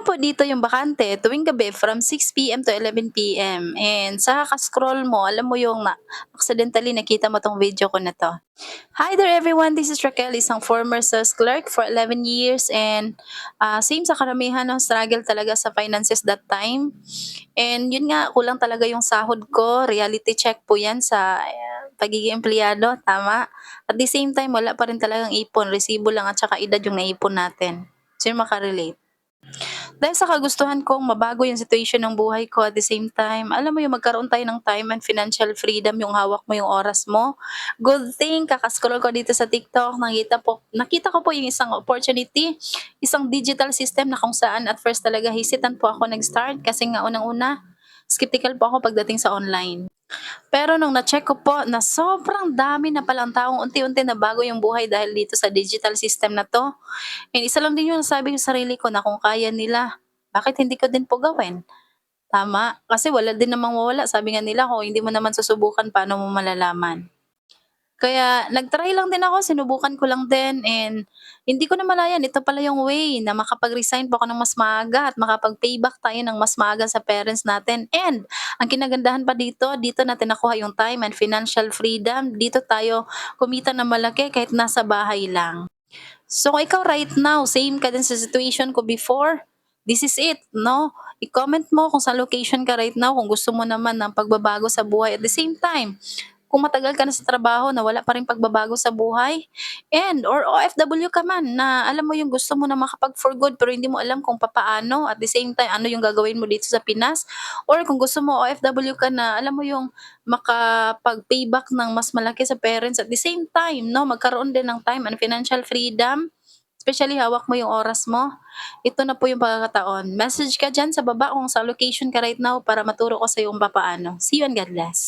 na po dito yung bakante tuwing gabi from 6 PM to 11 PM and sa kaka-scroll mo alam mo yung accidentally nakita mo 'tong video ko na 'to. Hi there everyone, this is Raquel, isang former sales clerk for 11 years and, same sa karamihan 'no, struggle talaga sa finances that time. And yun nga, kulang talaga yung sahod ko, reality check po 'yan sa, pagiging empleyado, tama. At the same time wala pa rin talagang ipon, resibo lang at saka edad yung naipon natin. Sino maka-relate? Dahil sa kagustuhan kong mabago yung situation ng buhay ko at the same time, alam mo yung magkaroon tayo ng time and financial freedom, yung hawak mo yung oras mo. Good thing kaka-scroll ko dito sa TikTok, nakita ko po yung isang opportunity, isang digital system na kung saan at first talaga hesitant po ako nag-start kasi nga unang-una, skeptical po ako pagdating sa online. Pero nung na-check ko po na sobrang dami na palang taong unti-unti nabago yung buhay dahil dito sa digital system na 'to. And isa lang din yung nasabi ko sa sarili ko na kung kaya nila, bakit hindi ko din po gawin, tama? Kasi wala din namang mawawala, sabi nga nila kung hindi mo naman susubukan paano mo malalaman. Kaya nag-try lang din ako, sinubukan ko lang din and hindi ko namalayan ito pala yung way na makapag-resign po ako ng mas maaga at makapag-payback tayo ng mas maaga sa parents natin. And ang kinagandahan pa dito, dito natin nakuha yung time and financial freedom. Dito tayo kumita ng malaki kahit nasa bahay lang. So kung ikaw right now, same ka din sa situation ko before, this is it, no? I-comment mo kung sa location ka right now, kung gusto mo naman ng pagbabago sa buhay. At the same time, kung matagal ka na sa trabaho na wala pa ring pagbabago sa buhay and or OFW ka man na alam mo yung gusto mo na makapag for good pero hindi mo alam kung papaano, at the same time ano yung gagawin mo dito sa Pinas, or kung gusto mo OFW ka na alam mo yung makapag-payback ng mas malaki sa parents at the same time 'no, magkaroon din ng time and financial freedom, especially hawak mo yung oras mo, ito na po yung pagkakataon. Message ka diyan sa baba kung sa location ka right now para maturo ko sa'yo kung papaano. See you and God bless.